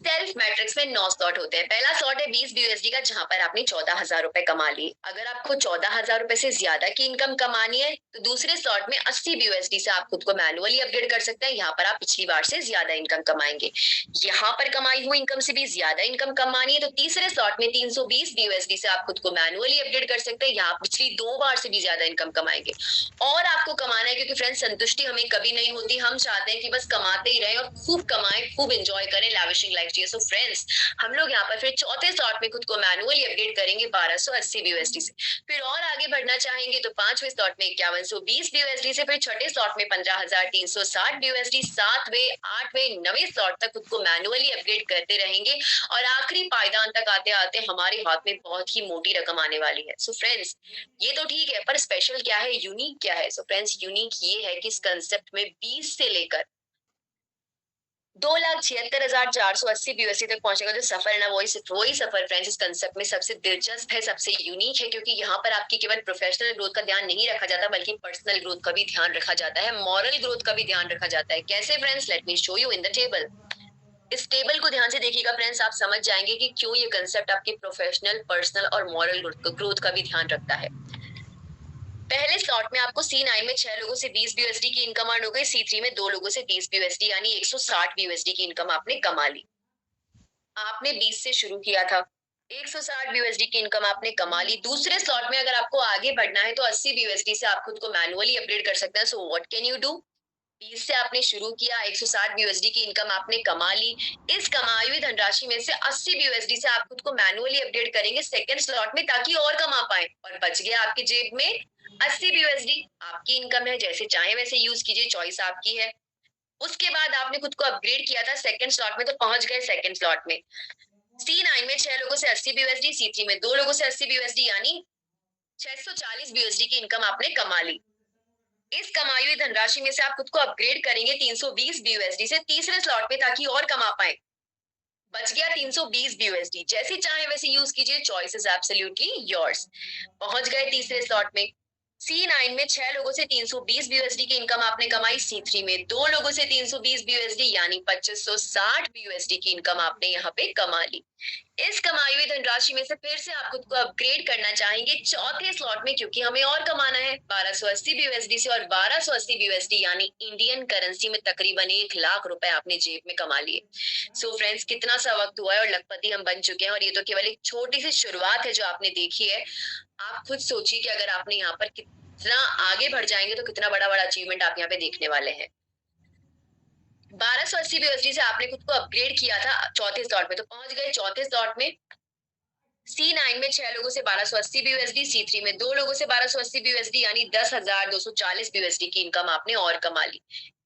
Self matrix में 9 स्लॉट होते हैं। पहला स्लॉट है 20 BUSD का, जहां पर आपने 14,000 रुपए कमा ली। अगर आपको 14,000 रुपए से ज्यादा की इनकम कमानी है तो दूसरे स्लॉट में 80 BUSD से आप खुद को मैनुअली अपग्रेड कर सकते हैं। यहाँ पर आप पिछली बार से ज्यादा इनकम कमाएंगे। यहाँ पर कमाई हुई इनकम से भी ज्यादा इनकम कमानी है तो तीसरे स्लॉट में 320 BUSD से आप खुद को मैनुअली अपग्रेड कर सकते हैं। यहाँ पिछली 2 बार से भी ज्यादा इनकम कमाएंगे। और आपको कमाना है, क्योंकि फ्रेंड्स संतुष्टि हमें कभी नहीं होती, हम चाहते हैं कि बस कमाते ही रहे और खूब कमाएं, खूब एंजॉय करें, लैविशिंग लाइफ जिए। सो फ्रेंड्स, हम लोग यहाँ पर फिर चौथे स्लॉट में खुद को मैनुअली अपडेट करेंगे 1280 BUSD से। फिर और आगे बढ़ना चाहेंगे तो पांचवें स्लॉट में 5120 BUSD से, फिर छठे स्लॉट में 15,360 BUSD, सातवें, आठवें, नवे स्लॉट तक खुद को मैनुअली अपडेट करते रहेंगे, और आखिरी पायदान तक आते आते हमारे हाथ में बहुत ही मोटी रकम आने वाली है। सो फ्रेंड्स, ये तो ठीक है, पर स्पेशल क्या है, यूनिक क्या है? सो फ्रेंड्स, यूनिक ये है कि इस कंसेप्ट में 20 से लेकर 2,76,480 BUSD तक पहुंचेगा। जो सफर है ना, वही सफर फ्रेंड्स इस कंसेप्ट में सबसे दिलचस्प है, सबसे यूनिक है, क्योंकि यहाँ पर आपकी केवल प्रोफेशनल ग्रोथ का ध्यान नहीं रखा जाता, बल्कि पर्सनल ग्रोथ का भी ध्यान रखा जाता है, मॉरल ग्रोथ का भी ध्यान रखा जाता है। कैसे friends, let me show you in the table. इस टेबल को ध्यान से देखिएगा फ्रेंड्स, आप समझ जाएंगे कि क्यों ये कंसेप्ट आपके प्रोफेशनल, पर्सनल और मॉरल ग्रोथ का भी ध्यान रखता है। पहले स्लॉट में आपको C9 में 6 लोगों से 20 BUSD की इनकम अर्न हो गई, C3 में 2 लोगों से 20 BUSD यानी 160 BUSD की इनकम आपने कमा ली। आपने 20 से शुरू किया था, 160 BUSD की इनकम आपने कमा ली। दूसरे स्लॉट में अगर आपको आगे बढ़ना है तो 80 BUSD से आप खुद को मैनुअली अपग्रेड कर सकते हैं। So what can you do? 20 से आपने शुरू किया, 160 BUSD की इनकम आपने कमा ली। इस कमाई हुई धनराशि में से 80 BUSD से आप खुद को मैनुअली अपडेट करेंगे सेकंड स्लॉट में, ताकि और कमा पाए, और बच गया आपकी जेब में 80 BUSD। आपकी इनकम है, जैसे चाहे वैसे यूज कीजिए, चॉइस आपकी है। उसके बाद आपने खुद को अपग्रेड किया था सेकंड स्लॉट में, तो पहुंच गए सेकंड स्लॉट में। C9 में 6 लोगों से 80 BUSD, C3 में 2 लोगों से 80 BUSD, यानी 640 BUSD की इनकम आपने कमा ली। इस कमाई हुई धनराशि में से आप खुद को अपग्रेड करेंगे 320 BUSD से तीसरे स्लॉट में, ताकि और कमा पाए। बच गया 320 BUSD, जैसे चाहे वैसे यूज कीजिए, चॉइस इज एब्सोल्युटली योर्स। पहुंच गए तीसरे स्लॉट में। C9 में 6 लोगों से 320 BUSD की इनकम आपने कमाई, C3 में 2 लोगों से 320 BUSD, यानी 2560 BUSD की इनकम आपने यहाँ पे कमा ली। इस कमाई हुई धनराशि में से फिर से आप खुद को अपग्रेड करना चाहेंगे चौथे स्लॉट में, क्योंकि हमें और कमाना है 1280 BUSD से, और 1280 BUSD यानी इंडियन करेंसी में तकरीबन 1 लाख रुपए आपने जेब में कमा लिए। सो फ्रेंड्स, कितना सा वक्त हुआ है और लखपति हम बन चुके हैं, और ये तो केवल एक छोटी सी शुरुआत है जो आपने देखी है। आप खुद सोचिए कि अगर आपने यहाँ पर कितना आगे बढ़ जाएंगे तो कितना बड़ा बड़ा अचीवमेंट आप यहाँ पे देखने वाले हैं। 1280 BUSD से आपने खुद को अपग्रेड किया था चौथे स्लॉट में, तो पहुंच गए चौथे स्लॉट में। C9 में 6 लोगों से 1280 BUSD, C3 में 2 लोगों से 1280 BUSD, यानी 10,240 BUSD की इनकम आपने और कमा ली।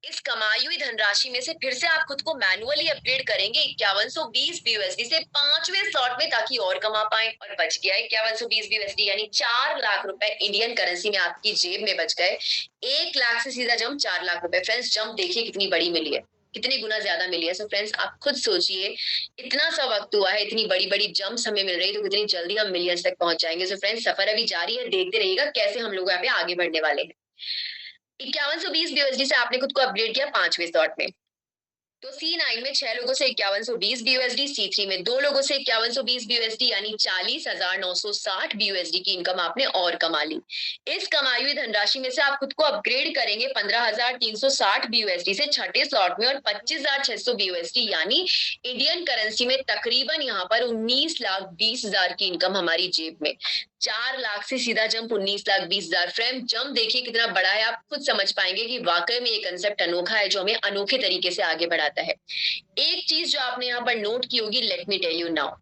इस कमाई हुई धनराशि में से फिर से आप खुद को मैनुअली अपग्रेड करेंगे 5120 BUSD से पांचवें स्लॉट में, ताकि और कमा पाए। और बच गया 5120 BUSD, यानी 4 लाख रुपए इंडियन करेंसी में आपकी जेब में बच गए। 1 लाख से सीधा जंप 4 लाख रुपए। फ्रेंड्स, जंप देखिए कितनी बड़ी मिली है, कितनी गुना ज्यादा मिली है। सो फ्रेंड्स, आप खुद सोचिए, इतना सा वक्त हुआ है, इतनी बड़ी बड़ी जंप्स हमें मिल रही, तो कितनी जल्दी हम मिलियंस तक पहुंच जाएंगे। सो फ्रेंड्स, सफर अभी जारी है, देखते रहिएगा कैसे हम लोग यहाँ पे आगे बढ़ने वाले हैं। 5120 BUSD से आपने खुद को अपग्रेड किया पांचवें स्लॉट में, तो C9 में 6 लोगों से 5120 BUSD, C3 में 2 लोगों से 5120 BUSD, यानी 40,960 BUSD की इनकम आपने और कमा ली। इस कमाई हुई धनराशि में से आप खुद को अपग्रेड करेंगे 15,360 BUSD से छठे स्लॉट में, और 25,600 BUSD, यानी इंडियन करेंसी में तकरीबन यहाँ पर 19,20,000 की इनकम हमारी जेब में। 4 लाख से सीधा जंप 19,20,000। फ्रेंड, जंप देखिए कितना बड़ा है, आप खुद समझ पाएंगे कि वाकई में ये कंसेप्ट अनोखा है जो हमें अनोखे तरीके से आगे बढ़ाता है। एक चीज जो आपने यहाँ पर नोट की होगी, let me tell you now,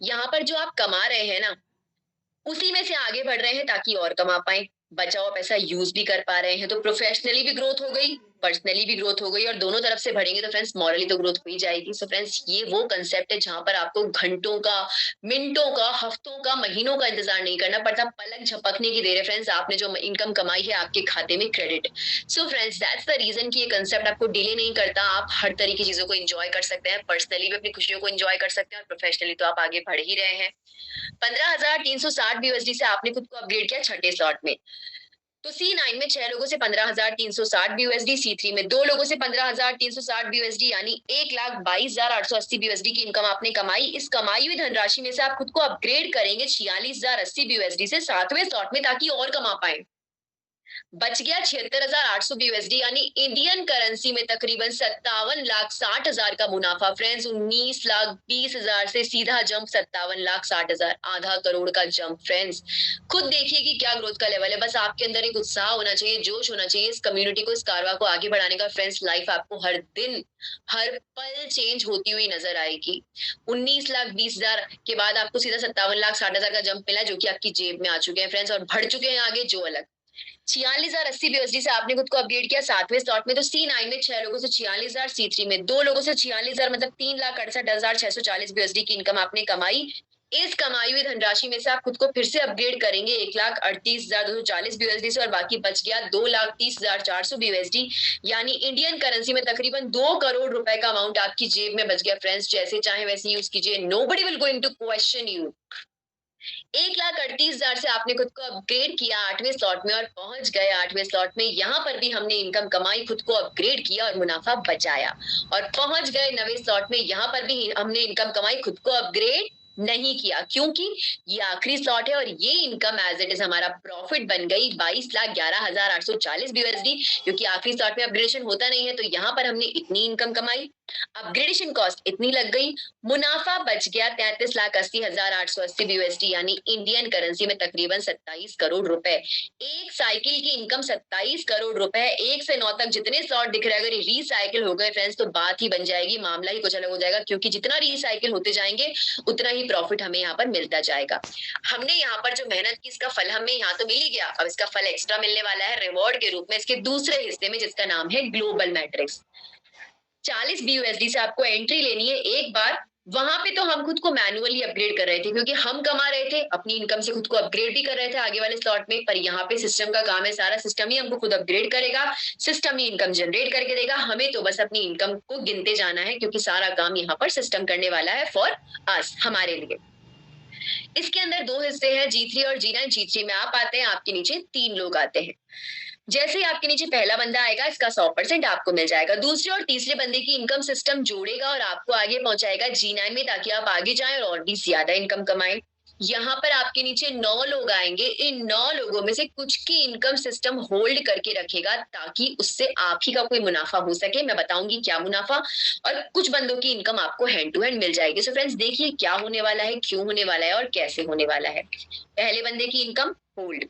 यहाँ पर जो आप कमा रहे हैं ना, उसी में से आगे बढ़ रहे हैं ताकि और कमा पाए। बचा हुआ पैसा यूज भी कर पा रहे हैं, तो प्रोफेशनली भी ग्रोथ हो गई, पर्सनली भी ग्रोथ हो गई, और दोनों तरफ से बढ़ेंगे तो फ्रेंड्स मॉरली तो ग्रोथ हो ही जाएगी। सो फ्रेंड्स, ये वो कंसेप्ट है जहां पर आपको घंटों का, मिनटों का, हफ्तों का, महीनों का इंतजार नहीं करना पड़ता, पलक झपकने की देर है फ्रेंड्स, आपने जो इनकम कमाई है आपके खाते में credit. So friends, that's the reason कि ये कंसेप्ट आपको डिले नहीं करता, आप हर तरह की चीजों को एंजॉय कर सकते हैं, पर्सनली भी अपनी खुशियों को एंजॉय कर सकते हैं, और प्रोफेशनली तो आप आगे बढ़ ही रहे हैं। 15,360 BUSD से आपने खुद को अपग्रेड किया छठे स्लॉट में, तो C9 में 6 लोगों से 15,360 BUSD, C3 में 2 लोगों से 15,360 BUSD, यानी 1,22,880 BUSD की इनकम आपने कमाई। इस कमाई हुई धनराशि में से आप खुद को अपग्रेड करेंगे 46,080 BUSD से सातवें स्लॉट में, ताकि और कमा पाए। बच गया 76,800 BUSD, यानी इंडियन करेंसी में तकरीबन 57,60,000 का मुनाफा। फ्रेंड्स, 19,20,000 से सीधा जंप 57,60,000, आधा करोड़ का जंप। फ्रेंड्स, खुद देखिए कि क्या ग्रोथ का लेवल है। बस आपके अंदर एक उत्साह होना चाहिए, जोश होना चाहिए इस कम्युनिटी को, इस कारवा को आगे बढ़ाने का। फ्रेंड्स, लाइफ आपको हर दिन, हर पल चेंज होती हुई नजर आएगी। 19,20,000 के बाद आपको सीधा 57,60,000 का जंप मिला, जो कि आपकी जेब में आ चुके हैं फ्रेंड्स, और बढ़ चुके हैं आगे जो अलग। 46,080 BUSD से आपने खुद को अपडेट किया सातवें स्लॉट में, तो C9 में 6 लोगों से 46,000, C3 में 2 लोगों से 46,000, मतलब 3,68,640 BUSD की इनकम आपने कमाई। इस कमाई हुई धनराशि में से आप खुद को फिर से अपग्रेड करेंगे 1,38,240 BUSD से, और बाकी बच गया 2,30,400 BUSD, यानी इंडियन करेंसी में तकरीबन 2 करोड़ रुपए का अमाउंट आपकी जेब में बच गया। फ्रेंड्स, जैसे चाहे वैसे यूज कीजिए, nobody will going to question you. 1,38,000 से आपने खुद को अपग्रेड किया आठवें स्लॉट में, और पहुंच गए आठवें स्लॉट में। यहाँ पर भी हमने इनकम कमाई, खुद को अपग्रेड किया और मुनाफा बचाया, और पहुंच गए नवे स्लॉट में। यहाँ पर भी हमने इनकम कमाई, खुद को अपग्रेड नहीं किया, क्योंकि ये आखिरी स्लॉट है, और ये इनकम एज इट इज हमारा प्रॉफिट बन गई 22,11,840 BUSD, क्योंकि आखिरी स्लॉट में अपग्रेडेशन होता नहीं है, तो यहाँ पर हमने इतनी इनकम कमाई। अपग्रेडेशन कॉस्ट इतनी लग गई, मुनाफा बच गया 33,80,880 यूएसडी, यानी इंडियन करेंसी में तकरीबन 27 करोड़ रुपए। एक साइकिल की इनकम 27 करोड़ रुपए। 1 से 9 तक जितने स्लॉट दिख रहे हैं, अगर ये रिसाइकिल हो गए फ्रेंड्स तो बात ही बन जाएगी, मामला ही कुछ अलग हो जाएगा, क्योंकि जितना रिसाइकिल होते जाएंगे उतना ही प्रॉफिट हमें यहाँ पर मिलता जाएगा। हमने यहाँ पर जो मेहनत की इसका फल हमें यहाँ तो मिल ही गया, अब इसका फल एक्स्ट्रा मिलने वाला है रिवॉर्ड के रूप में इसके दूसरे हिस्से में, जिसका नाम है ग्लोबल मैट्रिक्स। 40 BUSD से आपको एंट्री लेनी है एक बार। वहां पे तो हम खुद को मैनुअली अपग्रेड कर रहे थे, क्योंकि हम कमा रहे थे अपनी इनकम से, खुद को अपग्रेड भी कर रहे थे आगे वाले स्लॉट में। पर यहाँ पे सिस्टम का काम है, सारा सिस्टम ही हमको खुद अपग्रेड करेगा, सिस्टम ही इनकम जनरेट करके देगा, हमें तो बस अपनी इनकम को गिनते जाना है, क्योंकि सारा काम यहाँ पर सिस्टम करने वाला है फॉर अस, हमारे लिए। इसके अंदर दो हिस्से हैं, G3 और G9। G3 में आप आते हैं, आपके नीचे 3 लोग आते हैं। जैसे ही आपके नीचे पहला बंदा आएगा, इसका 100% आपको मिल जाएगा। दूसरे और तीसरे बंदे की इनकम सिस्टम जोड़ेगा और आपको आगे पहुंचाएगा G9 में, ताकि आप आगे जाएं और भी ज्यादा इनकम कमाएं। यहाँ पर आपके नीचे 9 लोग आएंगे, इन 9 लोगों में से कुछ की इनकम सिस्टम होल्ड करके रखेगा, ताकि उससे आप ही का कोई मुनाफा हो सके। मैं बताऊंगी क्या मुनाफा, और कुछ बंदों की इनकम आपको हैंड टू हैंड मिल जाएगी। सो फ्रेंड्स देखिए क्या होने वाला है, क्यों होने वाला है और कैसे होने वाला है। पहले बंदे की इनकम होल्ड,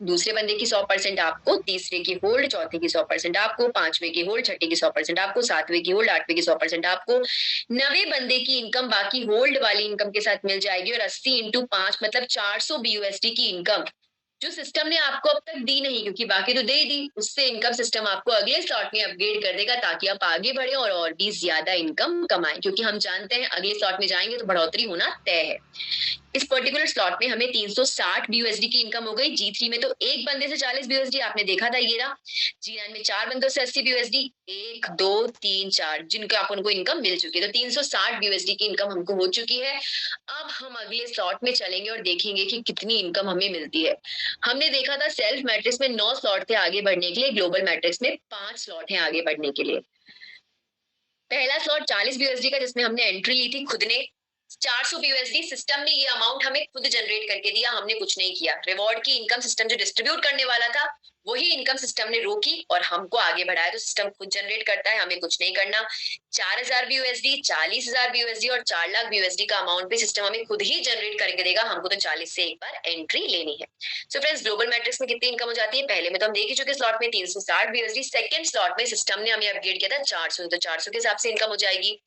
दूसरे बंदे की 100% आपको, तीसरे की होल्ड, चौथे की 100% आपको, पांचवे की होल्ड, छठे की 100% आपको, सातवें की होल्ड, आठवें की 100% आपको। 90 बंदे की इनकम बाकी होल्ड वाली इनकम के साथ मिल जाएगी, और 80 इंटू 5 मतलब 400 BUSD की इनकम जो सिस्टम ने आपको अब तक दी नहीं, क्योंकि बाकी तो दे ही दी, उससे इनकम सिस्टम आपको अगले स्लॉट में अपग्रेड कर देगा, ताकि आप आगे बढ़े और भी ज्यादा इनकम कमाएं, क्योंकि हम जानते हैं अगले स्लॉट में जाएंगे तो बढ़ोतरी होना तय है। इस पर्टिकुलर स्लॉट में हमें 360 BUSD की इनकम हो गई। G3 में तो एक बंदे से 40 BUSD आपने देखा था, ये रहा। G9 में 4 बंदों से 80 BUSD, 1 2 3 4 जिनको आप उनको इनकम मिल चुकी है, तो 360 BUSD की इनकम हमको हो चुकी है। अब हम अगले स्लॉट में चलेंगे और देखेंगे कि कितनी इनकम हमें मिलती है। हमने देखा था सेल्फ मैट्रिक्स में 9 स्लॉट थे आगे बढ़ने के लिए, ग्लोबल मैट्रिक्स में 5 स्लॉट हैं आगे बढ़ने के लिए। पहला स्लॉट 40 BUSD का, जिसमें हमने एंट्री ली थी खुद ने। 400 BUSD सिस्टम ने ये अमाउंट हमें खुद जनरेट करके दिया, हमने कुछ नहीं किया। रिवॉर्ड की इनकम सिस्टम जो डिस्ट्रीब्यूट करने वाला था, वही इनकम सिस्टम ने रोकी और हमको आगे बढ़ाया। तो सिस्टम खुद जनरेट करता है, हमें कुछ नहीं करना। 4,000 BUSD, 40,000 BUSD और 4 लाख BUSD का अमाउंट भी सिस्टम हमें खुद ही जनरेट करके देगा, हमको तो 40 से एक बार एंट्री लेनी है। सो फ्रेंड्स ग्लोबल मैट्रिक्स में कितनी इनकम हो जाती है, पहले में तो हम देख ही चुके, स्लॉट में 360 BUSD। सेकंड स्लॉट में सिस्टम ने हमें अपग्रेड किया था 400, तो 400 के हिसाब से इनकम हो जाएगी।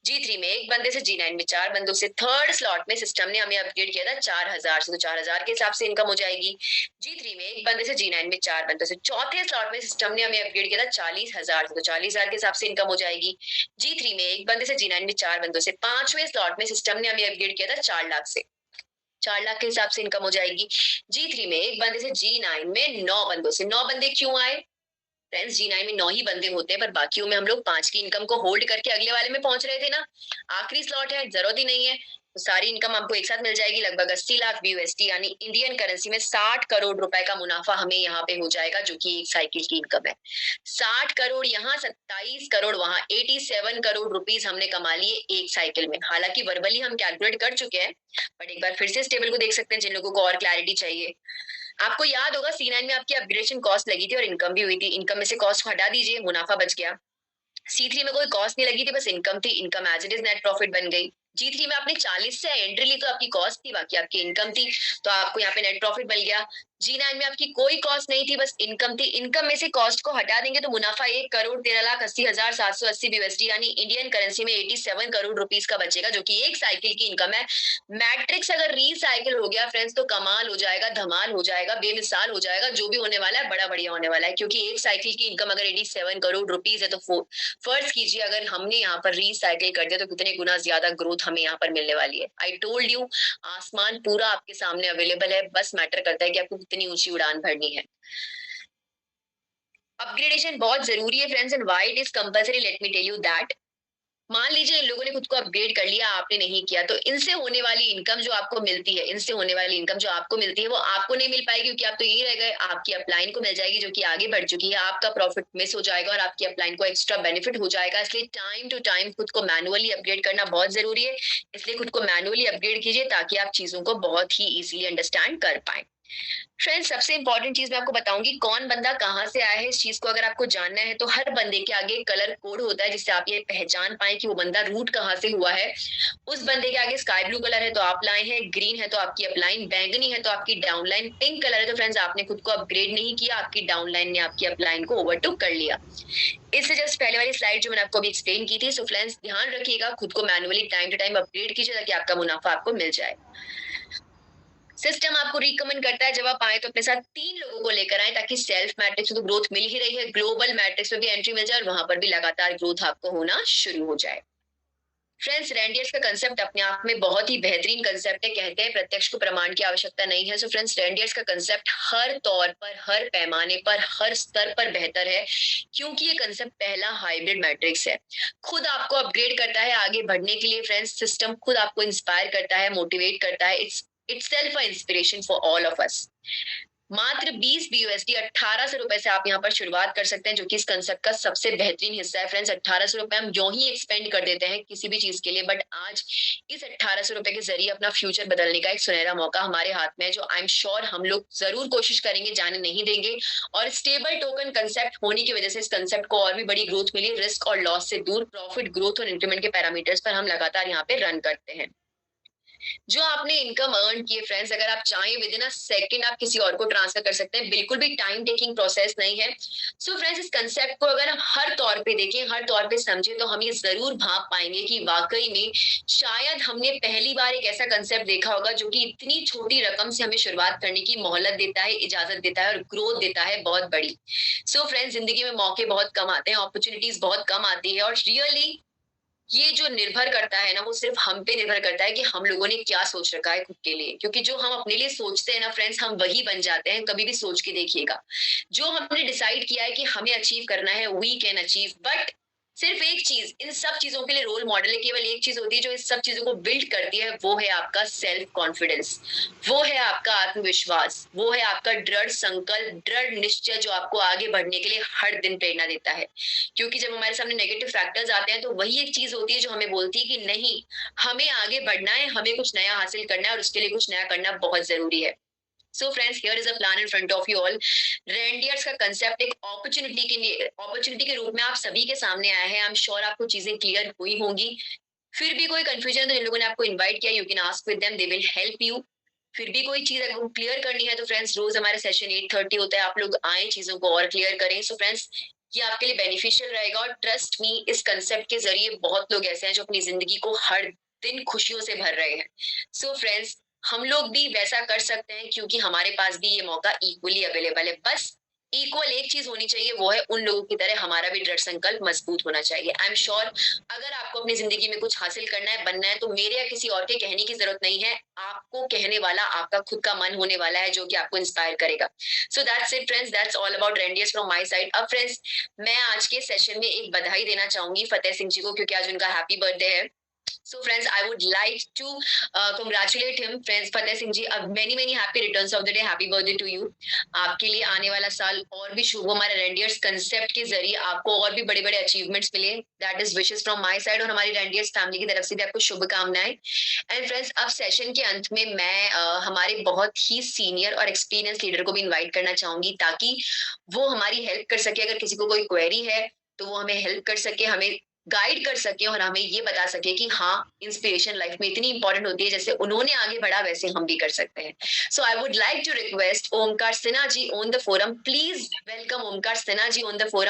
G3 में एक बंदे से, G9 में 4 बंदों से। थर्ड स्लॉट में सिस्टम ने हमें अपग्रेड किया था 4,000 से, तो 4,000 के हिसाब से इनकम हो जाएगी। G3 में एक बंदे से, G9 में 4 बंदों से। चौथे स्लॉट में सिस्टम ने हमें अपग्रेड किया था 40,000 से, तो 40,000 के हिसाब से इनकम हो जाएगी। G3 में एक बंदे से, G9 में 4 बंदों से। पांचवें स्लॉट में सिस्टम ने हमें अपग्रेड किया था 4 लाख से, 4 लाख के हिसाब से इनकम हो जाएगी। G3 में एक बंदे से, G9 में 9 बंदों से। 9 बंदे क्यों आए फ्रेंड्स, G9 में 9 ही बंदे होते हैं, पर बाकियों में हम लोग 5 की इनकम को होल्ड करके अगले वाले में पहुंच रहे थे ना। आखिरी स्लॉट है, जरूरत ही नहीं है, तो सारी इनकम हमको एक साथ मिल जाएगी। लगभग 80 लाख BUSD, यानी इंडियन करेंसी में 60 करोड़ रुपए का मुनाफा हमें यहाँ पे हो जाएगा, जो कि एक साइकिल की इनकम है। 60 करोड़ यहाँ, 27 करोड़ वहां, 87 करोड़ रुपीस हमने कमा लिए एक साइकिल में। हालांकि वर्बली हम कैलकुलेट कर चुके हैं, बट एक बार फिर से इस टेबल को देख सकते हैं जिन लोगों को और क्लैरिटी चाहिए। आपको याद होगा C9 में आपकी अपग्रेडेशन कॉस्ट लगी थी और इनकम भी हुई थी। इनकम में से कॉस्ट हटा दीजिए, मुनाफा बच गया। C3 में कोई कॉस्ट नहीं लगी थी, बस इनकम थी, income as it is net profit बन गई। G3 में आपने 40 से एंट्री ली, तो आपकी कॉस्ट थी, बाकी आपकी इनकम थी, तो आपको यहाँ पे नेट प्रॉफिट मिल गया। G9 में आपकी कोई कॉस्ट नहीं थी, बस इनकम थी। इनकम में से कॉस्ट को हटा देंगे तो मुनाफा 1,13,80,780 BUSD, यानी इंडियन करेंसी में 87 करोड़ रुपीस का बचेगा, जो कि एक साइकिल की इनकम है। मैट्रिक्स अगर रीसाइकिल हो गया फ्रेंड्स, तो कमाल हो जाएगा, धमाल हो जाएगा, बेमिसाल हो जाएगा। जो भी होने वाला है बड़ा बढ़िया होने वाला है, क्योंकि एक साइकिल की इनकम अगर 87 करोड़ रुपीस है, तो फर्ज कीजिए अगर हमने यहाँ पर रीसाइकिल कर दिया तो कितने गुना ज्यादा ग्रोथ हमें यहाँ पर मिलने वाली है। आई टोल्ड यू, आसमान पूरा आपके सामने अवेलेबल है, बस मैटर करता है कि आपको कितनी ऊंची उड़ान भरनी है। अपग्रेडेशन बहुत जरूरी है friends, and why it is compulsory, let me tell you that. मान लीजिए इन लोगों ने खुद को अपग्रेड कर लिया, आपने नहीं किया, तो इनसे होने वाली इनकम जो आपको मिलती है, इनसे होने वाली इनकम जो आपको मिलती है, वो आपको नहीं मिल पाएगी, क्योंकि आप तो यही रह गए। आपकी अपलाइन को मिल जाएगी, जो कि आगे बढ़ चुकी है। आपका प्रॉफिट मिस हो जाएगा और आपकी अपलाइन को एक्स्ट्रा बेनिफिट हो जाएगा। इसलिए टाइम टू टाइम खुद को मैनुअली अपग्रेड करना बहुत जरूरी है। इसलिए खुद को मैनुअली अपग्रेड कीजिए, ताकि आप चीजों को बहुत ही इजीली अंडरस्टैंड कर पाए। फ्रेंड्स, सबसे इंपॉर्टेंट चीज मैं आपको बताऊंगी, कौन बंदा कहाँ से आया है। इस चीज को अगर आपको जानना है तो हर बंदे के आगे कलर कोड होता है, जिससे आप ये पहचान पाए कि वो बंदा रूट कहाँ से हुआ है। उस बंदे के आगे स्काई ब्लू कलर है तो आप लाइन है, ग्रीन है तो आपकी अपलाइन, बैंगनी है तो आपकी डाउनलाइन, पिंक कलर है तो फ्रेंड्स आपने खुद को अपग्रेड नहीं किया, आपकी डाउनलाइन ने आपकी अपलाइन को ओवरटुक कर लिया। इससे जस्ट पहले वाली स्लाइड जो मैंने आपको अभी एक्सप्लेन की थी। सो फ्रेंड्स, ध्यान रखिएगा, खुद को manually time to time upgrade कीजिए ताकि आपका मुनाफा आपको मिल जाए। सिस्टम आपको रिकमेंड करता है जब आप आए तो अपने साथ 3 लोगों को लेकर आए, ताकि सेल्फ मैट्रिक्स में तो ग्रोथ मिल ही रही है, ग्लोबल मैट्रिक्स में भी एंट्री मिल जाए और वहां पर भी लगातार ग्रोथ आपको होना शुरू हो जाए। फ्रेंड्स, रेंडियर्स का कंसेप्ट अपने आप में बहुत ही बेहतरीन कंसेप्ट है। कहते हैं प्रत्यक्ष को प्रमाण की आवश्यकता नहीं है। सो फ्रेंड्स, रेंडियर्स का कंसेप्ट हर तौर पर, हर पैमाने पर, हर स्तर पर बेहतर है, क्योंकि ये कंसेप्ट पहला हाइब्रिड मैट्रिक्स है। खुद आपको अपग्रेड करता है आगे बढ़ने के लिए। फ्रेंड्स, सिस्टम खुद आपको इंस्पायर करता है, मोटिवेट करता है। itself an inspiration for all of us। मात्र 20 BUSD 1800 रुपए से आप यहाँ पर शुरुआत कर सकते हैं, जो कि इस कंसेप्ट का सबसे बेहतरीन हिस्सा है। फ्रेंड्स, 1800 रुपए हम यूं ही एक्सपेंड कर देते हैं किसी भी चीज के लिए, बट आज इस 1800 रुपए के जरिए अपना फ्यूचर बदलने का एक सुनहरा मौका हमारे हाथ में है, जो आई एम श्योर हम लोग जरूर कोशिश करेंगे, जाने नहीं देंगे। और स्टेबल टोकन कंसेप्ट होने की वजह से इस कंसेप्ट को और भी बड़ी ग्रोथ मिली। रिस्क और लॉस से दूर, प्रॉफिट, ग्रोथ और इंक्रीमेंट के पैरामीटर्स पर हम लगातार यहाँ पे रन करते हैं। जो आपने इनकम अर्न की है फ्रेंड्स, अगर आप चाहें विद इन अ सेकंड आप किसी और को ट्रांसफर कर सकते हैं। बिल्कुल भी टाइम टेकिंग प्रोसेस नहीं है। सो फ्रेंड्स, इस कंसेप्ट को अगर हम हर तौर पे देखें, हर तौर पे समझें, तो हम ये जरूर भाप पाएंगे कि वाकई में शायद हमने पहली बार एक ऐसा कंसेप्ट देखा होगा जो कि इतनी छोटी रकम से हमें शुरुआत करने की मोहलत देता है, इजाजत देता है और ग्रोथ देता है बहुत बड़ी। सो फ्रेंड्स, जिंदगी में मौके बहुत कम आते हैं, अपॉर्चुनिटीज बहुत कम आती है, और रियली ये जो निर्भर करता है ना, वो सिर्फ हम पे निर्भर करता है कि हम लोगों ने क्या सोच रखा है खुद के लिए। क्योंकि जो हम अपने लिए सोचते हैं ना फ्रेंड्स, हम वही बन जाते हैं। कभी भी सोच के देखिएगा, जो हमने डिसाइड किया है कि हमें अचीव करना है, वी कैन अचीव। बट सिर्फ एक चीज इन सब चीजों के लिए रोल मॉडल है, केवल एक चीज होती है जो इस सब चीजों को बिल्ड करती है, वो है आपका सेल्फ कॉन्फिडेंस, वो है आपका आत्मविश्वास, वो है आपका दृढ़ संकल्प, दृढ़ निश्चय, जो आपको आगे बढ़ने के लिए हर दिन प्रेरणा देता है। क्योंकि जब हमारे सामने नेगेटिव फैक्टर्स आते हैं, तो वही एक चीज होती है जो हमें बोलती है कि नहीं, हमें आगे बढ़ना है, हमें कुछ नया हासिल करना है और उसके लिए कुछ नया करना बहुत जरूरी है। So friends, here is a plan in front of you all. Reindeers का कंसेप्ट एक अपॉर्चुनिटी के रूप में आप सभी के सामने आया है। आई एम श्योर आपको चीजें क्लियर हुई होंगी। फिर भी कोई कंफ्यूजन है तो जिन लोगों ने आपको इन्वाइट किया, you can ask with them, they will help you. फिर भी कोई चीज अगर क्लियर करनी है तो फ्रेंड्स, रोज हमारे सेशन 8:30 होता है, आप लोग आए, चीजों को और क्लियर करें। सो फ्रेंड्स, ये आपके लिए बेनिफिशियल रहेगा। और ट्रस्ट मी, इस कंसेप्ट के जरिए बहुत लोग ऐसे हैं जो अपनी जिंदगी को हर दिन खुशियों से भर रहे हैं। सो फ्रेंड्स, हम लोग भी वैसा कर सकते हैं, क्योंकि हमारे पास भी ये मौका इक्वली अवेलेबल है। बस इक्वल एक चीज होनी चाहिए, वो है उन लोगों की तरह हमारा भी दृढ़ संकल्प मजबूत होना चाहिए। आई एम श्योर, अगर आपको अपनी जिंदगी में कुछ हासिल करना है, बनना है, तो मेरे या किसी और के कहने की जरूरत नहीं है। आपको कहने वाला आपका खुद का मन होने वाला है, जो कि आपको इंस्पायर करेगा। So that's it friends, that's all about reindeers from my side. अब फ्रेंड्स, मैं आज के सेशन में एक बधाई देना चाहूंगी फतेह सिंह जी को, क्योंकि आज उनका हैप्पी बर्थडे है। So friends, I would like to congratulate him. Friends, Fateh Singh ji, many many happy returns of the day. Happy birthday to you. आपके लिए आने वाला साल और भी शुभ हो। हमारे रेंडियर्स कंसेप्ट के जरिए आपको और भी बड़े बड़े अचीवमेंट्स मिले। That is wishes from my side, और हमारी रेंडियर्स फैमिली की तरफ से भी आपको शुभकामनाएं। एंड फ्रेंड्स, अब सेशन के अंत में मैं हमारे बहुत ही सीनियर और एक्सपीरियंस लीडर को भी इन्वाइट करना चाहूंगी, ताकि वो हमारी हेल्प कर सके। अगर किसी को कोई क्वेरी है तो वो हमें हेल्प कर सके, हमें गाइड कर सके, और हमें ये बता सके कि हाँ, इंस्पिरेशन लाइफ में इतनी इंपॉर्टेंट होती है, जैसे उन्होंने आगे बढ़ा वैसे हम भी कर सकते हैं। So I would like to request Omkar Sinha ji on the forum. Please welcome Omkar Sinha ji on the forum.